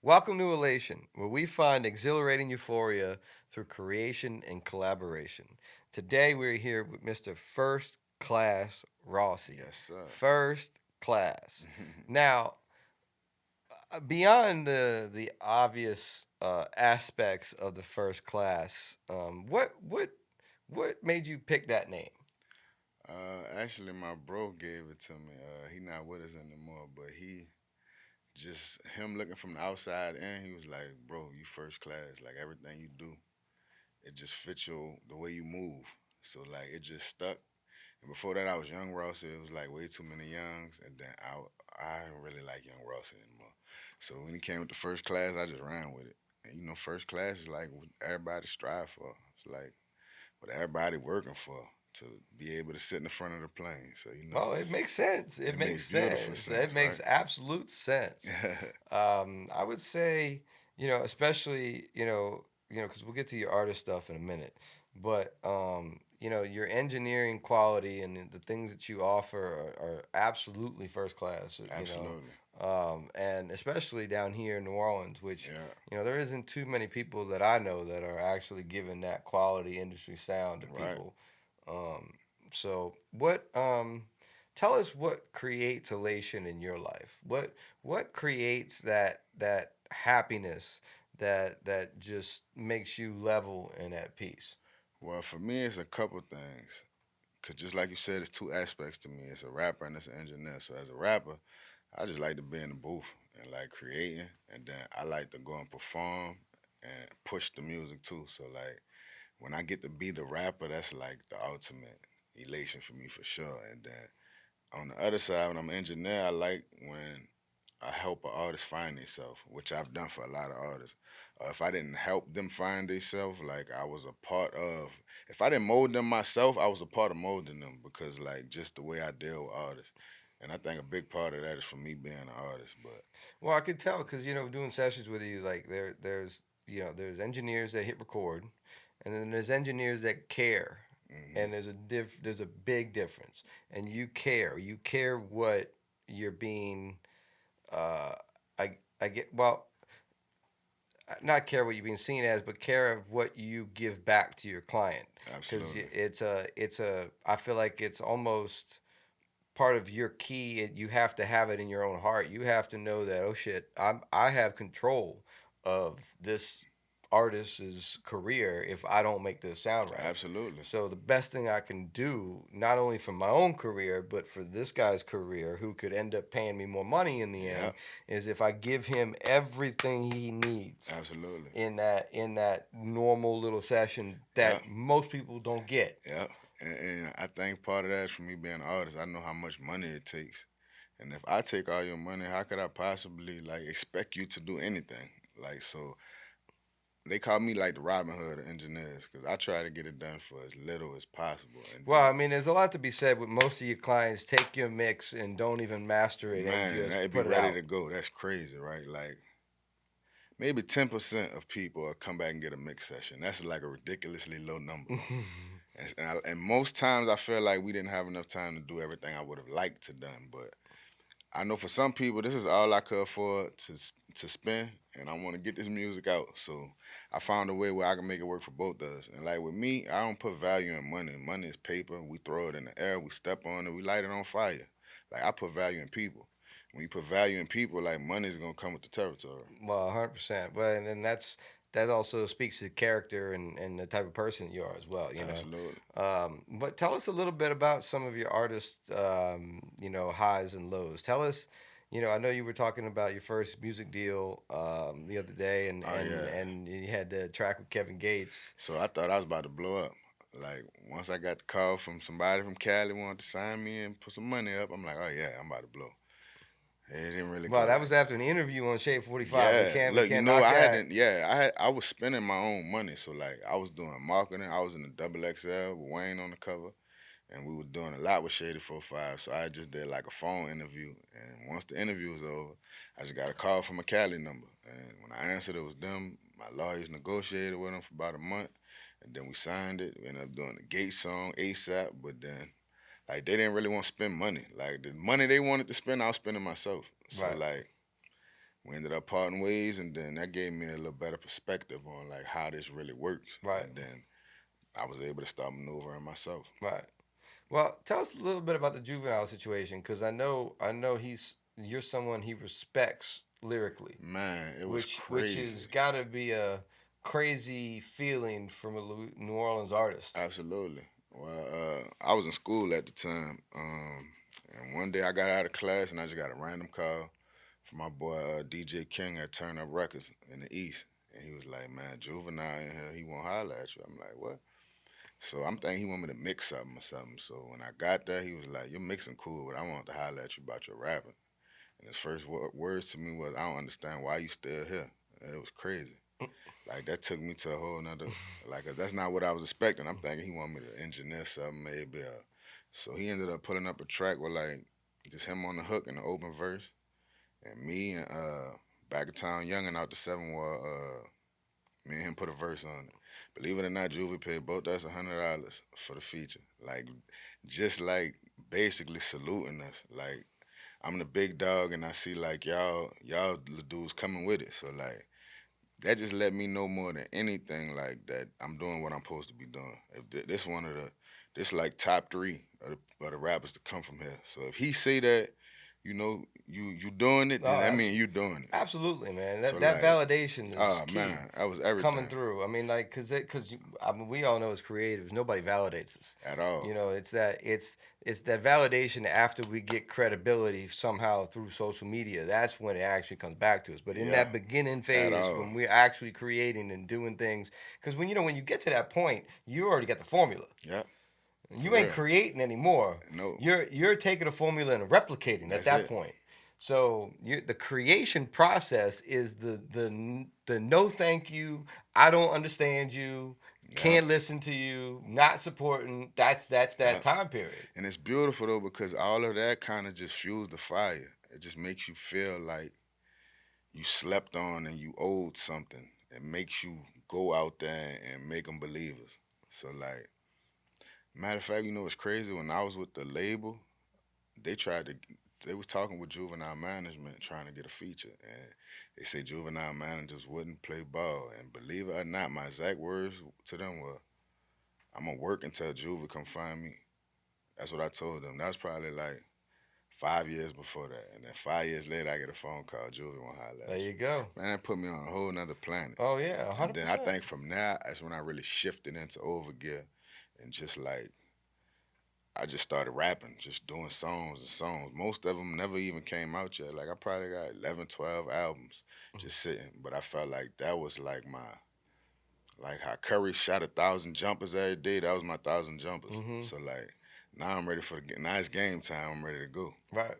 Welcome to Elation, where we find exhilarating euphoria through creation and collaboration. Today we're here with Mr. First Class Rossy. Yes, sir. First Class. Now, beyond the obvious aspects of the First Class, what made you pick that name? Actually, my bro gave it to me. He not with us anymore, but he just him looking from the outside in. He was like, "Bro, you first class. Like everything you do, it just fits your the way you move. So like it just stuck." And before that, I was Young Rossy. It was like way too many Youngs, and then I didn't really like Young Rossy anymore. So when he came with the first class, I just ran with it. And first class is like what everybody strive for. It's like what everybody working for to be able to sit in the front of the plane. So Well, it makes sense. It it makes makes beautiful sense. sense, It makes right? absolute sense. I would say, especially, because we'll get to your artist stuff in a minute, but your engineering quality and the things that you offer are absolutely first class. Absolutely. And especially down here in New Orleans, which Yeah. there isn't too many people that I know that are actually giving that quality industry sound to Right. people. Um, so what? Tell us what creates elation in your life. What creates that happiness that just makes you level and at peace. Well, for me, it's a couple things. Cause just like you said, it's two aspects to me. It's a rapper and it's an engineer. So as a rapper, I just like to be in the booth and like creating, and then I like to go and perform and push the music too. So like when I get to be the rapper, that's like the ultimate elation for me for sure. And then on the other side, when I'm an engineer, I like when I help an artist find themselves, which I've done for a lot of artists. If I didn't help them find themselves, like I was a part of. If I didn't mold them myself, I was a part of molding them because like just the way I deal with artists, and I think a big part of that is from me being an artist. But Well, I could tell because doing sessions with you, like there's engineers that hit record, and then there's engineers that care, hmm and there's a big difference, and you care what you're being. Uh, I get well, not care what you're being seen as, but care of what you give back to your client, because absolutely, it's a I feel like it's almost part of your key. You have to have it in your own heart. You have to know that, oh shit, I have control of this artist's career if I don't make this sound right. absolutely, So the best thing I can do, not only for my own career, but for this guy's career, who could end up paying me more money in the yeah, end, is if I give him everything he needs absolutely, in that normal little session yeah, that most people don't get. yeah. And I think part of that is for me being an artist. I know how much money it takes. And if I take all your money, how could I possibly like expect you to do anything? Like so, they call me like the Robin Hood of engineers because I try to get it done for as little as possible. And Well, I mean, there's a lot to be said with most of your clients. Take your mix and don't even master it and man, just they'd be put it ready out. to go. That's crazy, right? Like maybe 10% of people will come back and get a mix session. That's like a ridiculously low number. And most times I feel like we didn't have enough time to do everything I would have liked to done, but I know for some people this is all I could afford to spend, and I want to get this music out. So I found a way where I can make it work for both of us. And like with me, I don't put value in money. Money is paper. We throw it in the air. We step on it. We light it on fire. Like I put value in people. When you put value in people, like money is gonna come with the territory. Well, 100%. Well, and then that also speaks to character and the type of person you are as well. Absolutely. But tell us a little bit about some of your artist, highs and lows. Tell us. I know you were talking about your first music deal the other day, and, Oh and, yeah. and you had the track with Kevin Gates. So I thought I was about to blow up. Like once I got the call from somebody from Cali wanted to sign me and put some money up, I'm like, oh yeah, I'm about to blow. It didn't really Well, go that like was that. after an interview on Shade 45. We Yeah, can't we look, can't knock I that. hadn't. I was spending my own money, so like I was doing marketing. I was in the double XL with Wayne on the cover, and we were doing a lot with Shady 45. So I just did like a phone interview, and once the interview was over, I just got a call from a Cali number, and when I answered, it was them. My lawyers negotiated with them for about a month, and then we signed it. We ended up doing the Gate song ASAP, but then like they didn't really want to spend money. Like the money they wanted to spend, I was spending myself. So Right. like We ended up parting ways, and then that gave me a little better perspective on like how this really works. Right. And then I was able to start maneuvering myself. Right. Well, tell us a little bit about the Juvenile situation, because I know you're someone he respects lyrically, Man, it was which has crazy. got to be a crazy feeling from a New Orleans artist. Absolutely. Well, I was in school at the time, and one day I got out of class and I just got a random call from my boy DJ King at Turn Up Records in the East, and he was like, "Man, Juvenile in here, he won't holler at you." I'm like, "What?" So I'm thinking he want me to mix something or something. So when I got there, he was like, "You're mixing cool, but I want to holler at you about your rapping." And his first words to me was, "I don't understand why you still here." And it was crazy. Like that took me to a whole nother. Like that's not what I was expecting. I'm thinking he wanted me to engineer something, maybe. So he ended up putting up a track with like just him on the hook in the open verse, and me and Back of Town Youngin out the 7 Wall. Me and him put a verse on it. Believe it or not, Juvie paid both us $100 for the feature. Like, just like basically saluting us. Like, I'm the big dog, and I see like y'all little dudes coming with it. So like, that just let me know more than anything like that I'm doing what I'm supposed to be doing. If this one of the this like top 3 of the rappers to come from here. So if he say that, you doing it, then Oh, that mean you doing it. absolutely, man. So That like, validation is oh key. man, that was Coming everything through. I mean, like, I mean, we all know as creatives, nobody validates us. at all. You know, it's that validation after we get credibility somehow through social media. That's when it actually comes back to us. But in Yeah, that beginning at phase, all. when we're actually creating and doing things, because when you get to that point, you already got the formula. Yep, for You ain't real. creating anymore. No, You're taking a formula and replicating at that's that it. point. So the creation process is the no thank you, I don't understand you, Yeah, can't listen to you, not supporting. That's that yeah. time period. And it's beautiful though because all of that kind of just fuels the fire. It just makes you feel like you slept on and you owed something. It makes you go out there and make them believers. So like, matter of fact, what's crazy? When I was with the label, they tried to they was talking with juvenile management trying to get a feature, and they said juvenile managers wouldn't play ball. And believe it or not, my exact words to them were, "I'm gonna work until Juvie come find me." That's what I told them. That was probably like 5 years before that, and then 5 years later, I get a phone call. Juvie won't holler There at you. you go. Man, that put me on a whole nother planet. Oh yeah, And hundred then I percent. think from there, that's when I really shifted into overgear, and just like I just started rapping, just doing songs and songs. Most of them never even came out yet. Like I probably got 11, 12 albums just sitting. But I felt like that was like like how Curry shot 1,000 jumpers every day. That was my 1,000 jumpers. Mm-hmm. So like now I'm ready for now it's game time. I'm ready to go. Right.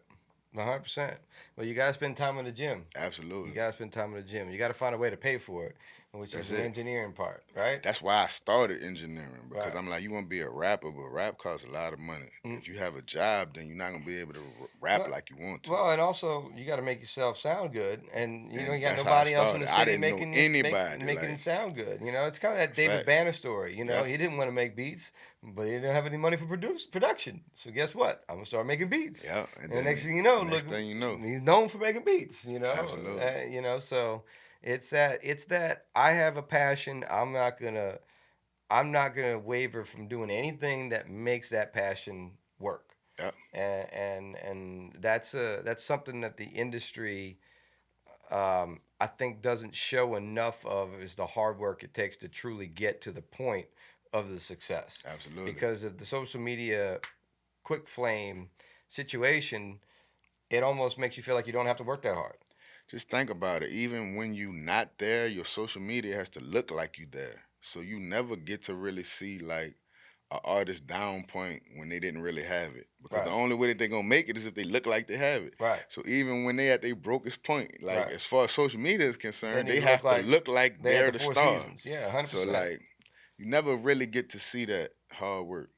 100%. Well, you gotta spend time in the gym. You Absolutely. gotta spend time in the gym. You gotta find a way to pay for it, which is That's the it. engineering part, right? That's why I started engineering because Right. I'm like, you want to be a rapper, but rap costs a lot of money. Mm. If you have a job, then you're not gonna be able to rap Well, like you want to. well, and also you got to make yourself sound good, and you And got that's how I nobody else in the started. I city didn't know making anybody. making it Like, sound good. It's kind of that David fact. Banner story. Yeah. He didn't want to make beats, but he didn't have any money for production. So guess what? I'm gonna start making beats. Yeah. And the next thing you know, next look, thing you know, he's known for making beats. absolutely. So it's that I have a passion. I'm not gonna waver from doing anything that makes that passion work. Yeah. And that's something that the industry, I think, doesn't show enough of, is the hard work it takes to truly get to the point of the success. Absolutely. Because of the social media quick flame situation, it almost makes you feel like you don't have to work that hard. Just think about it. Even when you not there, your social media has to look like you there. So you never get to really see like an artist down point when they didn't really have it. Because Right. the only way that they're gonna make it is if they look like they have it. Right. So even when they at their brokest point, like Right. as far as social media is Then concerned, you they look have like to look like they had they're the the Four star. Seasons. Yeah, 100%. So like you never really get to see that hard work,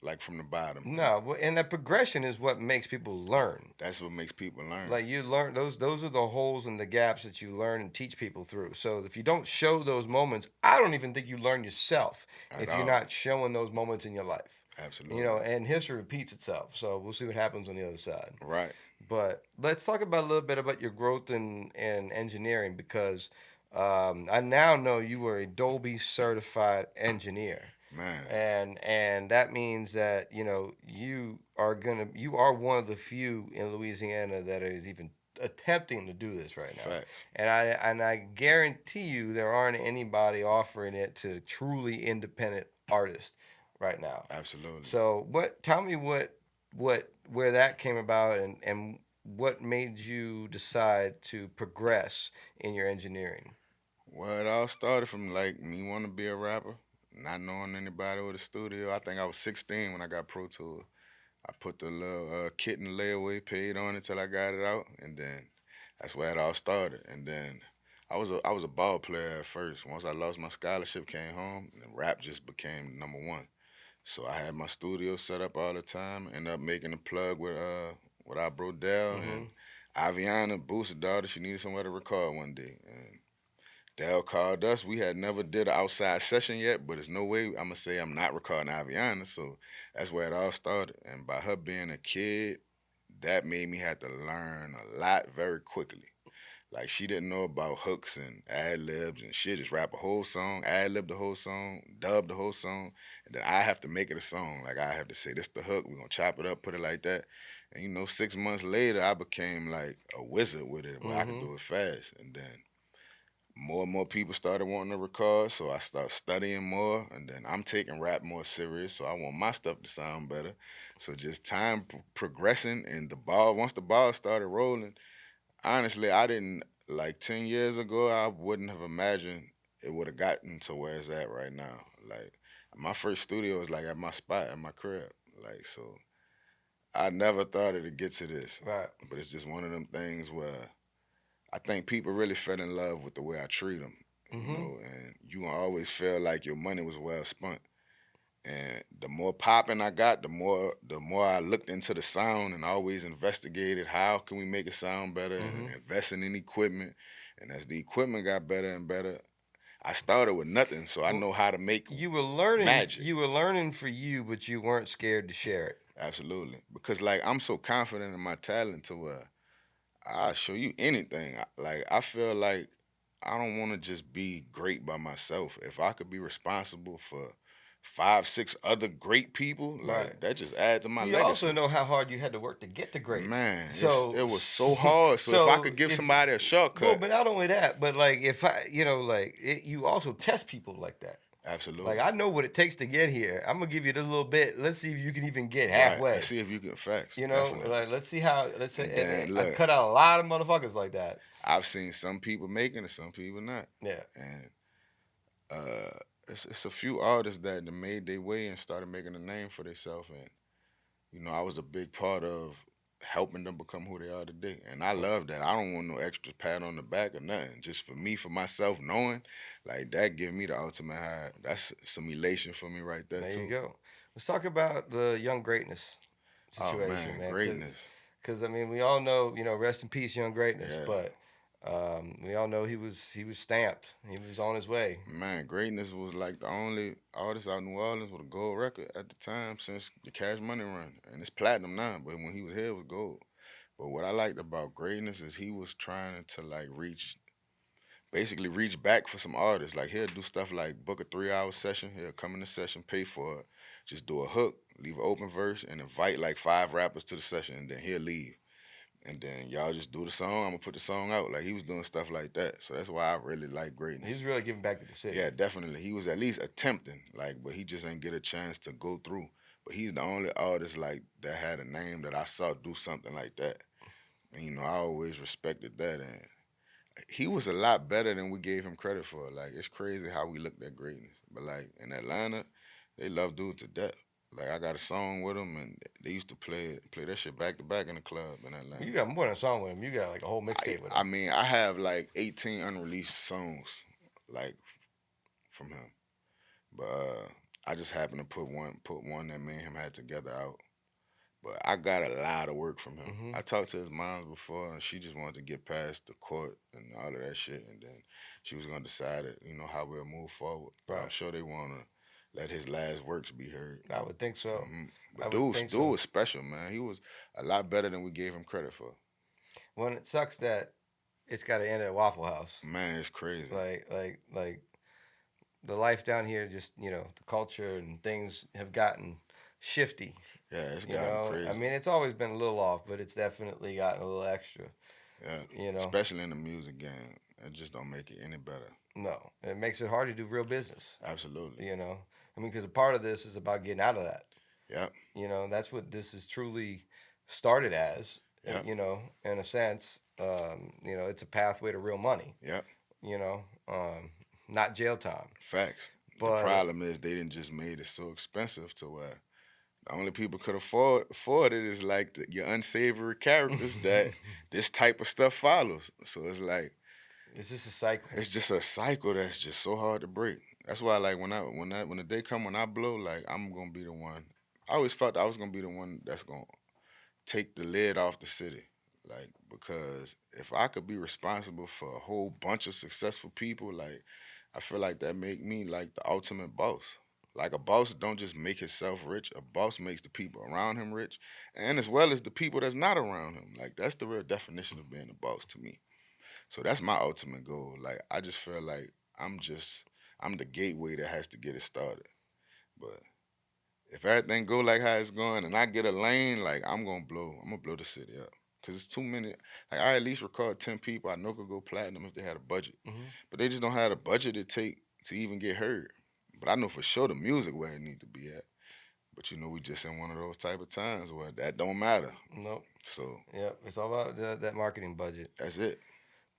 like from the bottom. No, and that progression is what makes people learn. That's what makes people learn. Like you learn those are the holes and the gaps that you learn and teach people through. So if you don't show those moments, I don't even think you learn yourself At if you're all. not showing those moments in your life. Absolutely. And history repeats itself. So we'll see what happens on the other side. Right. But let's talk about a little bit about your growth in engineering because I now know you were a Dolby certified engineer. Man, And that means that you are one of the few in Louisiana that is even attempting to do this right now, facts. and I guarantee you there aren't anybody offering it to truly independent artists right now. Absolutely. So tell me what where that came about and what made you decide to progress in your engineering. Well, it all started from like me wanting to be a rapper, not knowing anybody with a studio. I think I was 16 when I got Pro Tools. I put the little kit in the layaway, paid on it till I got it out, and then that's where it all started. And then I was a ball player at first. Once I lost my scholarship, came home, and rap just became number one. So I had my studio set up all the time. Ended up making a plug with our bro Dell Mm-hmm. and Aviana boosted daughter. She needed somewhere to record one day, and Dell called us. We had never did an outside session yet, but there's no way I'm gonna say I'm not recording Aviana. So that's where it all started. And by her being a kid, that made me have to learn a lot very quickly. Like she didn't know about hooks and ad libs and shit. Just rap a whole song, ad lib the whole song, dub the whole song, and then I have to make it a song. Like I have to say this the hook. We're gonna chop it up, put it like that. And 6 months later, I became like a wizard with it, where I could Mm-hmm. do it fast. And then more and more people started wanting to record, so I started studying more, and then I'm taking rap more serious, so I want my stuff to sound better. So just time progressing, and once the ball started rolling, honestly, I didn't, like 10 years ago, I wouldn't have imagined it would have gotten to where it's at right now. Like, my first studio was like at my spot, at my crib. Like, so I never thought it'd get to this, Right. but it's just one of them things where I think people really fell in love with the way I treat them, Mm-hmm. and you gonna always feel like your money was well spent. And the more popping I got, the more I looked into the sound and always investigated how can we make it sound better and Mm-hmm. investing in equipment. And as the equipment got better and better, I started with nothing, so I Well, know how to make you were learning. magic. You were learning for you, but you weren't scared to share it. Absolutely, because like I'm so confident in my talent to where I'll show you anything. Like I feel like I don't want to just be great by myself. If I could be responsible for five, six other great people, Right. like that just adds to my You also legacy. know how hard you had to work to get to great. Man, So, it was so hard. So if I so could give if somebody a well, shortcut, but not only that, but like if you also test people like that. Like absolutely I know what it takes to get here. I'm gonna give you this little bit. Let's see if you can even get right. And halfway. see if you can facts. You know, Definitely. like let's see how. Let's say And then I look, cut out a lot of motherfuckers like that. I've seen some people making it, some people not, Yeah. and it's a few artists that made their way and started making a name for themselves. And I was a big part of helping them become who they are today. And I love that. I don't want no extra pat on the back or nothing. Just for me, for myself, knowing, like that give me the ultimate high. That's some elation for me right there There you too. go. Let's talk about the young greatness Oh situation, man, man. greatness. Because I mean, we all know, rest in peace, young greatness. Yeah. But we all know he was stamped. He was on his way. Man, greatness was like the only artist out in New Orleans with a gold record at the time since the Cash Money run. And it's platinum now, but when he was here it was gold. But what I liked about greatness is he was trying to like basically reach back for some artists. Like he'll do stuff like book a 3 hour session. He'll come in the session, pay for it, just do a hook, leave an open verse, and invite like 5 rappers to the session, and then he'll leave. And then y'all just do the song. I'm gonna put the song out. Like he was doing stuff like that. So that's why I really like He's greatness. really giving back to the city. Yeah, definitely. He was at least attempting, like, but he just ain't get a chance to go through. But he's the only artist like that had a name that I saw do something like that. And I always respected that. And he was a lot better than we gave him credit for. Like it's crazy how we looked at greatness. But like in Atlanta, they love dude to death. Like I got a song with him, and they used to play that shit back to back in the club in You Atlanta. got more than a song with him. You got like a whole I mixtape with I him. mean I have like 18 unreleased songs, like from him. But I just happened to put one that me and him had together out. But I got a lot of work from him. Hmm. I talked to his mom before, and she just wanted to get past the court and all of that shit, and then she was gonna decide it, how we'll move forward. But I'm Right. sure they wanna let his last works be heard. I would think so. I But would think dude so. was special, man. He was a lot better than we gave him credit for. Well, it sucks that it's got to end at Waffle House. Man, it's crazy. Like the life down here, just the culture and things have gotten shifty. Yeah, it's gotten crazy. I mean, it's always been a little off, but it's definitely gotten a little extra. Yeah, especially in the music game, it just don't make it any better. No, it makes it hard to do real business. Absolutely. I mean, because a part of this is about getting out of that. Yep. That's what this is truly started as. Yep. In a sense, it's a pathway to real money. Yep. Not jail time. Facts. But the problem is they didn't just made it so expensive to where the only people could afford it is like your unsavory characters that this type of stuff follows. So it's like it's just a cycle. It's just a cycle that's just so hard to break. That's why like when the day come when I blow, like I'm gonna be the one. I always felt I was gonna be the one that's gonna take the lid off the city. Like, because if I could be responsible for a whole bunch of successful people, like I feel like that make me like the ultimate boss. Like a boss don't just make himself rich. A boss makes the people around him rich, and as well as the people that's not around him. Like that's the real definition of being a boss to me. So that's my ultimate goal. Like I just feel like I'm the gateway that has to get it started. But if everything go like how it's going and I get a lane, like I'm gonna blow the city up. Cause it's too many. Like I at least record 10 people I know could go platinum if they had a budget. But they just don't have the budget it take to even get heard. But I know for sure the music where it need to be at. But we just in one of those type of times where that don't matter. Nope. So it's all about that marketing budget. That's it.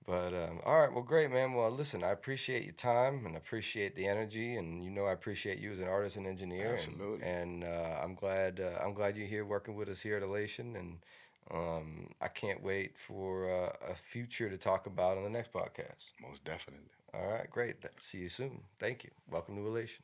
But all right, well, great, man. Well, listen, I appreciate your time and appreciate the energy, and I appreciate you as an artist and engineer. Absolutely. And I'm glad you're here working with us here at Elation, and I can't wait for a future to talk about on the next podcast. Most definitely. All right, great. See you soon. Thank you. Welcome to Elation.